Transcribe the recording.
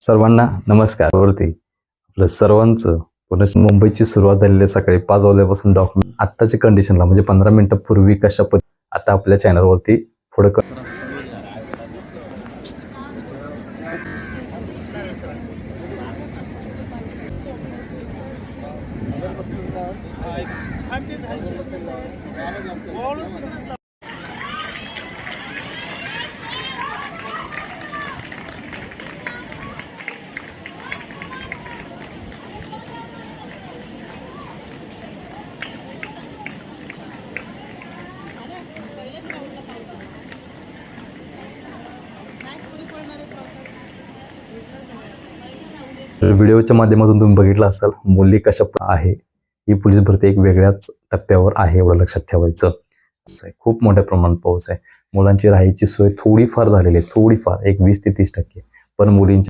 सर्वांना नमस्कार. वरती आपलं सर्वांचं पुन्हा मुंबईची सुरुवात झालेली आहे. सकाळी 5 वाजल्यापासून डॉक्युमेंट आत्ताच्या कंडिशनला म्हणजे 15 मिनिटं पूर्वी कशा आता आपल्या चॅनलवरती पुढे व्हिडिओच्या माध्यमातून तुम्ही बघितलं असाल मुली कशा आहे. ही पोलीस भरती एक वेगळ्याच टप्प्यावर आहे, एवढं लक्षात ठेवायचं. खूप मोठ्या प्रमाणात पाऊस आहे. मुलांची राहायची सोय थोडीफार झालेली आहे, थोडीफार एक 20 ते 30%, पण मुलींची